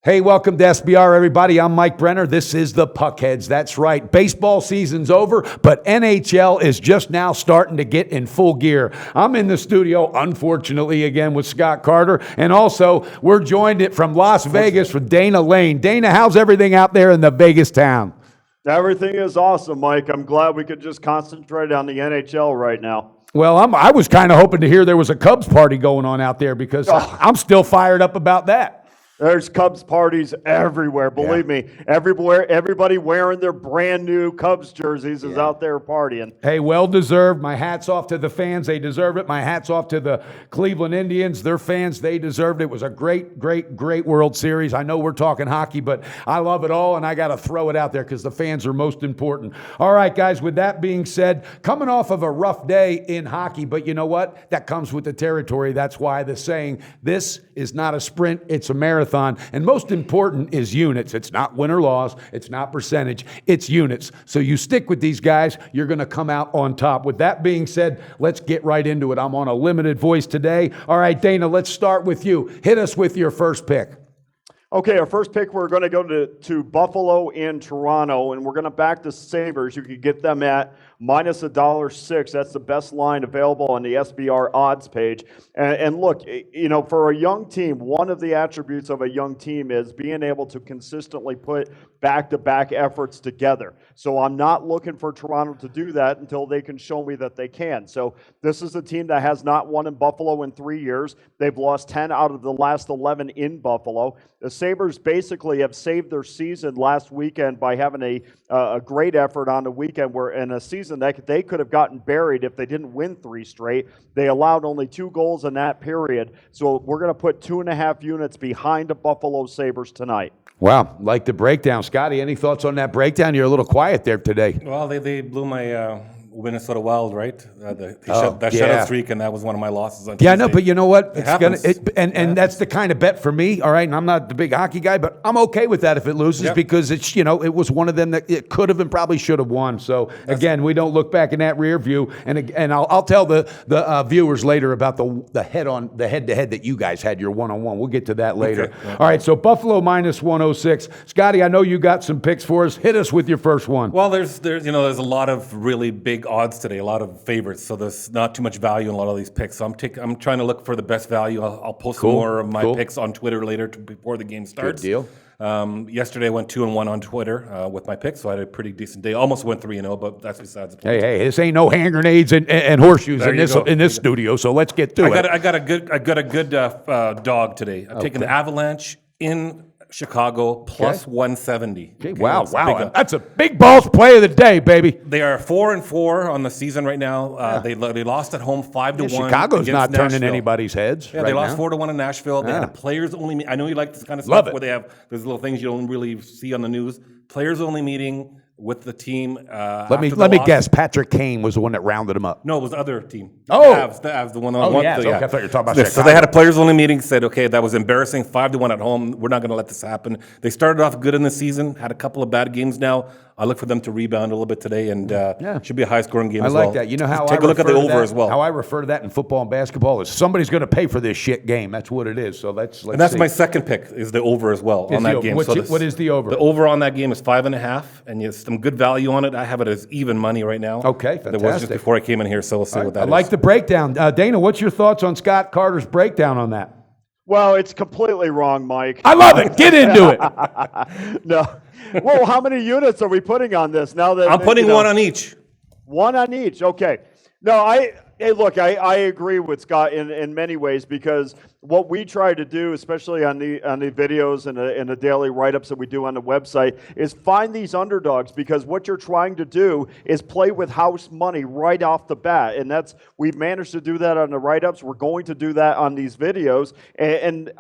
Hey, welcome to SBR, everybody. I'm Mike Brenner. This is the PuckHeads. That's right. Baseball season's over, but NHL is just now starting to get in full gear. I'm in the studio, unfortunately, again with Scott Carter, and also we're joined from Las Vegas with Dana Lane. Dana, how's everything out there in the Vegas town? Everything is awesome, Mike. I'm glad we could just concentrate on the NHL right now. Well, I was kind of hoping to hear there was a Cubs party going on out there because I'm still fired up about that. There's Cubs parties everywhere. Believe me, everywhere, everybody wearing their brand new Cubs jerseys is out there partying. Hey, well deserved. My hat's off to the fans. They deserve it. My hat's off to the Cleveland Indians. Their fans, they deserved it. It was a great World Series. I know we're talking hockey, but I love it all, and I got to throw it out there because the fans are most important. All right, guys, with that being said, coming off of a rough day in hockey, but you know what? That comes with the territory. That's why the saying, this is not a sprint, it's a marathon. And most important is units. It's not win or loss. It's not percentage. It's units. So you stick with these guys, you're going to come out on top. With that being said, let's get right into it. I'm on a limited voice today. All right, Dana, let's start with you. Hit us with your first pick. Okay, our first pick, we're going to go to Buffalo and Toronto, and we're going to back the Sabres. You can get them at minus $1.06. That's the best line available on the SBR odds page. And look, you know, for a young team, one of the attributes of a young team is being able to consistently put back-to-back efforts together. So I'm not looking for Toronto to do that until they can show me that they can. So this is a team that has not won in Buffalo in 3 years. They've lost 10 out of the last 11 in Buffalo. The Sabres basically have saved their season last weekend by having a great effort on the weekend where in a season that they could have gotten buried if they didn't win 3 straight. They allowed only 2 goals in that period. So we're going to put 2.5 units behind the Buffalo Sabres tonight. Wow, like the breakdown. Scotty, any thoughts on that breakdown? You're a little quiet there today. Well, they blew my Minnesota Wild, right? Shutout streak, and that was one of my losses on Tuesday. Yeah, I know, but you know what? It that's the kind of bet for me, all right? And I'm not the big hockey guy, but I'm okay with that if it loses because it's, you know, it was one of them that it could have and probably should have won. So, again, we don't look back in that rear view. And I'll tell the viewers later about the head-to-head that you guys had, your one-on-one. We'll get to that later. Okay. Yeah. All right, so Buffalo minus 106. Scotty, I know you got some picks for us. Hit us with your first one. Well, there's a lot of really big odds today, a lot of favorites, so there's not too much value in a lot of these picks. So I'm trying to look for the best value. I'll post more of my picks on Twitter later before the game starts. Good deal. Yesterday I went 2-1 on Twitter with my picks, so I had a pretty decent day. Almost went 3-0, but that's besides the point. Hey, this ain't no hand grenades and horseshoes in this studio. So let's get to it. I got a good dog today. I'm taking the Avalanche in Chicago plus 170. Okay, wow. That's a big balls play of the day, baby. They are 4-4 on the season right now. They lost at home 5-1. Chicago's not turning anybody's heads. Yeah, right they lost now. 4-1 in Nashville. They had a players only. I know you like this kind of stuff where they have those little things you don't really see on the news. Players only meeting with the team. Let me guess. Patrick Kane was the one that rounded him up. No, it was the other team. Oh, the Avs, the one on one. Okay, I thought you were talking about Chicago. So they had a players only meeting. Said, okay, that was embarrassing. 5-1 at home. We're not going to let this happen. They started off good in the season. Had a couple of bad games now. I look for them to rebound a little bit today, and should be a high-scoring game as well. I like that. You know how take a look at the over as well. How I refer to that in football and basketball is somebody's going to pay for this shit game. That's what it is. So let's and that's see. my second pick is the over as well on that game. What is the over? The over on that game is 5.5, and you have some good value on it. I have it as even money right now. Okay, fantastic. That was just before I came in here, so we'll see what that is. I like the breakdown. Dana, what's your thoughts on Scott Carter's breakdown on that? Well, it's completely wrong, Mike. I love it. Get into it. No. Well, how many units are we putting on this now? That I'm putting one on each. One on each. Okay. No, I agree with Scott in many ways because what we try to do, especially on the videos and the daily write-ups that we do on the website, is find these underdogs because what you're trying to do is play with house money right off the bat, and we've managed to do that on the write-ups. We're going to do that on these videos, and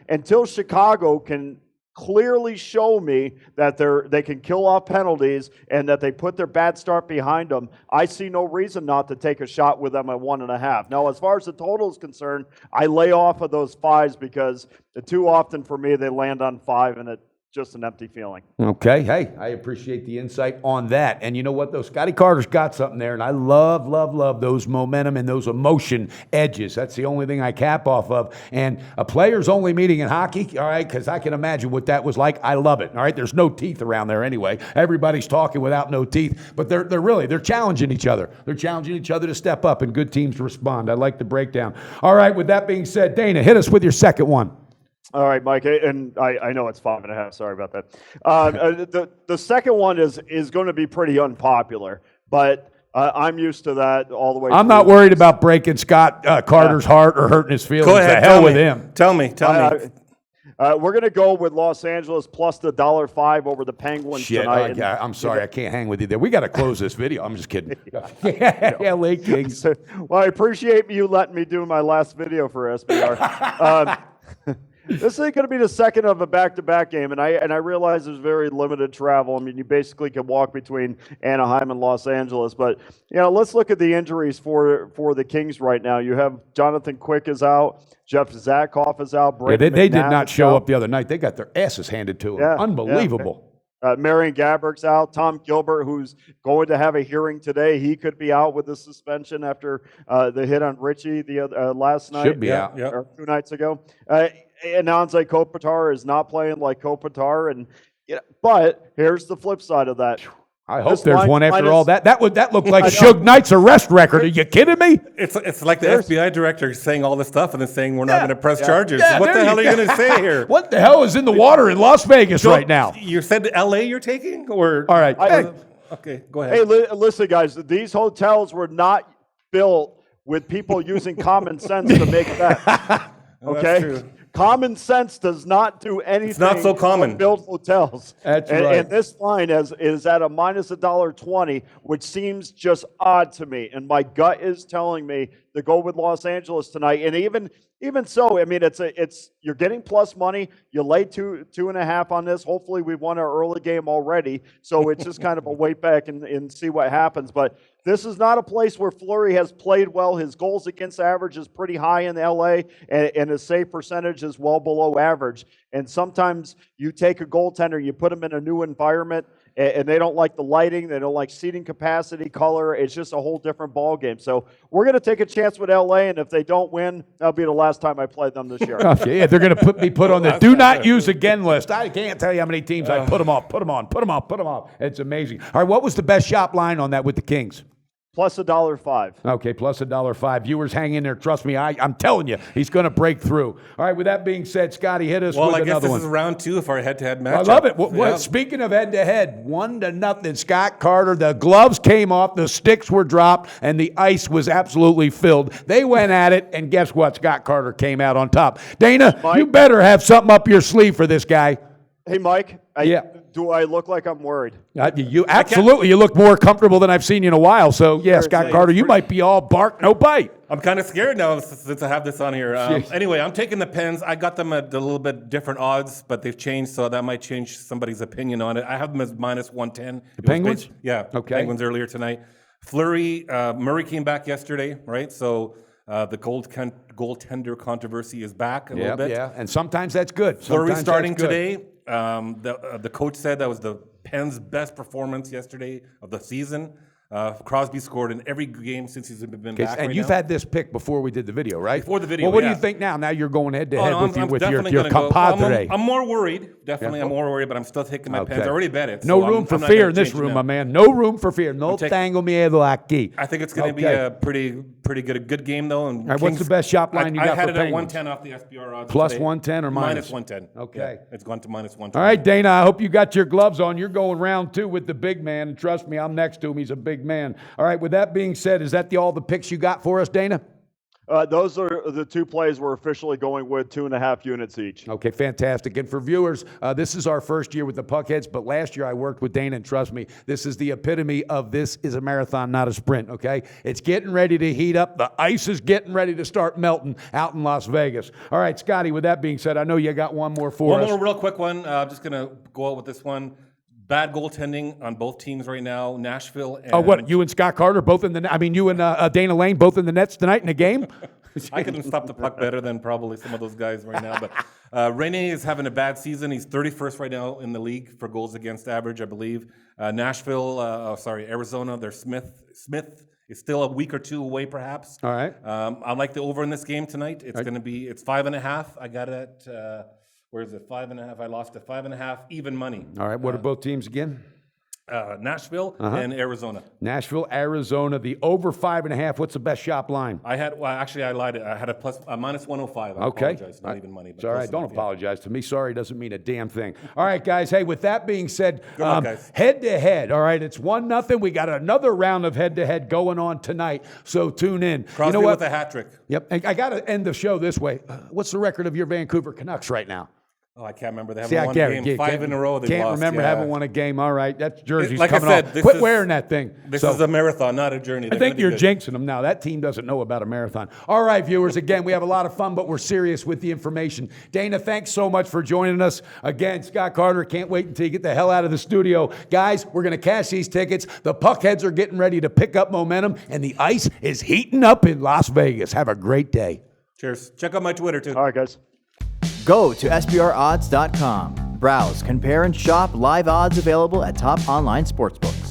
until Chicago can clearly show me that they can kill off penalties and that they put their bad start behind them, I see no reason not to take a shot with them at 1.5. Now, as far as the total is concerned, I lay off of those 5s because too often for me they land on 5 and just an empty feeling. Okay. Hey, I appreciate the insight on that. And you know what, though? Scotty Carter's got something there, and I love, love, love those momentum and those emotion edges. That's the only thing I cap off of. And a players only meeting in hockey, all right, because I can imagine what that was like. I love it. All right. There's no teeth around there anyway. Everybody's talking without no teeth, but they're challenging each other. They're challenging each other to step up, and good teams respond. I like the breakdown. All right. With that being said, Dana, hit us with your second one. All right, Mike, and I know it's 5.5. Sorry about that. The second one is going to be pretty unpopular, but I'm used to that all the way. I'm not worried about breaking Scott Carter's heart or hurting his feelings. Go ahead. The hell with him. Tell me. We're going to go with Los Angeles plus the $1.05 over the Penguins tonight. I'm sorry, I can't hang with you there. We got to close this video. I'm just kidding. LA Kings. Well, I appreciate you letting me do my last video for SBR. This is going to be the second of a back-to-back game, and I realize there's very limited travel. I mean, you basically can walk between Anaheim and Los Angeles. But, let's look at the injuries for the Kings right now. You have Jonathan Quick is out. Jeff Zakoff is out. They did not show up the other night. They got their asses handed to them. Yeah, Unbelievable. Marion Gabour's out. Tom Gilbert, who's going to have a hearing today, he could be out with the suspension after the hit on Richie last night. Should be out. Or 2 nights ago. Ananze Kopitar is not playing like Kopitar, but here's the flip side of that. I hope there's one after all that. That looked like Suge Knight's arrest record. Are you kidding me? It's like the FBI director saying all this stuff and then saying we're not going to press charges. What the hell are you going to say here? What the hell is in the water in Las Vegas right now? You said L.A. you're taking, or all right? Okay, go ahead. Hey, listen, guys. These hotels were not built with people using common sense to make that. Okay. That's true. Common sense does not do anything. It's not so common. Build hotels. That's right. And this line is at a minus $1.20, which seems just odd to me. And my gut is telling me to go with Los Angeles tonight. And even so, I mean, it's you're getting plus money. You lay 2.5 on this. Hopefully, we've won our early game already. So it's just kind of a wait back and see what happens. But this is not a place where Fleury has played well. His goals against average is pretty high in LA, and his save percentage is well below average. And sometimes you take a goaltender, you put him in a new environment, and they don't like the lighting, they don't like seating capacity, color. It's just a whole different ball game. So we're going to take a chance with LA, and if they don't win, that'll be the last time I play them this year. Okay, yeah, they're going to be put on the do not use again list. I can't tell you how many teams I put them off. It's amazing. All right, what was the best shop line on that with the Kings? Plus $1.05. Okay, plus $1.05. Viewers, hang in there. Trust me, I'm telling you, he's going to break through. All right, with that being said, Scotty, hit us with another one. Well, I guess this is round 2 of our head-to-head matchup. I love it. Speaking of head-to-head, 1-0, Scott Carter. The gloves came off, the sticks were dropped, and the ice was absolutely filled. They went at it, and guess what? Scott Carter came out on top. Dana, Mike, you better have something up your sleeve for this guy. Hey, Mike. Do I look like I'm worried? You absolutely. You look more comfortable than I've seen you in a while. So, yeah, Scott Carter, you might be all bark, no bite. I'm kind of scared now since I have this on here. Anyway, I'm taking the Pens. I got them at a little bit different odds, but they've changed, so that might change somebody's opinion on it. I have them as minus 110. The Penguins? Okay. Penguins earlier tonight. Fleury, Murray came back yesterday, right? So the goaltender controversy is back a little bit. Yeah, and sometimes that's good. Fleury starting today. The coach said that was the Pens' best performance yesterday of the season. Crosby scored in every game since he's been back. And you've had this pick before we did the video, right? Before the video. Well, what do you think now? Now you're going head to head with your compadre. I'm more worried. Definitely, I'm more worried, but I'm still taking my Pens. I already bet it. No room for fear in this room, my man. No room for fear. No tango miedo aquí. I think it's going to be a pretty good game though. And what's the best shop line you got for Penguins? I had it at 110 off the SBR odds. Plus 110 or minus? Minus 110. Okay. It's gone to minus 110. All right, Dana, I hope you got your gloves on. You're going round 2 with the big man. And trust me, I'm next to him. He's a big man. All right, with that being said, is that all the picks you got for us, Dana? Those are the 2 plays we're officially going with, 2.5 units each. Okay, fantastic. And for viewers, this is our first year with the Puckheads, but last year I worked with Dana, and trust me, this is the epitome of this is a marathon, not a sprint, okay? It's getting ready to heat up. The ice is getting ready to start melting out in Las Vegas. All right, Scotty, with that being said, I know you got one more for us. One more real quick one. I'm just going to go out with this one. Bad goaltending on both teams right now. Nashville and... Oh, what? You and Scott Carter both in the... I mean, you and Dana Lane both in the nets tonight in a game? I can stop the puck better than probably some of those guys right now. But Rene is having a bad season. He's 31st right now in the league for goals against average, I believe. Arizona, their Smith is still a week or two away, perhaps. All right. I like the over in this game tonight. It's going to be 5.5. I got it at where is it? 5.5. I lost at 5.5. Even money. All right. What are both teams again? Nashville and Arizona. Nashville, Arizona, the over 5.5. What's the best shop line? I lied. I had a minus 105. I apologize. Not even money. But It's all right. Don't enough, apologize to me. Sorry doesn't mean a damn thing. All right, guys. Hey, with that being said, luck, guys. head to head. All right, it's 1-0. We got another round of head to head going on tonight. So tune in. Crosby you know what? with a hat trick. Yep. I got to end the show this way. What's the record of your Vancouver Canucks right now? Oh, I can't remember. They haven't won a game. 5 in a row. They Can't lost. remember having won a game. All right, that's jerseys Like I coming said, off. this Quit is- wearing that thing. This So- is a marathon, not a journey. I think you're jinxing them now. That team doesn't know about a marathon. All right, viewers, again, we have a lot of fun, but we're serious with the information. Dana, thanks so much for joining us. Again, Scott Carter, can't wait until you get the hell out of the studio. Guys, we're going to cash these tickets. The PuckHeads are getting ready to pick up momentum, and the ice is heating up in Las Vegas. Have a great day. Cheers. Check out my Twitter, too. All right, guys. Go to SBRodds.com. Browse, compare, and shop live odds available at top online sportsbooks.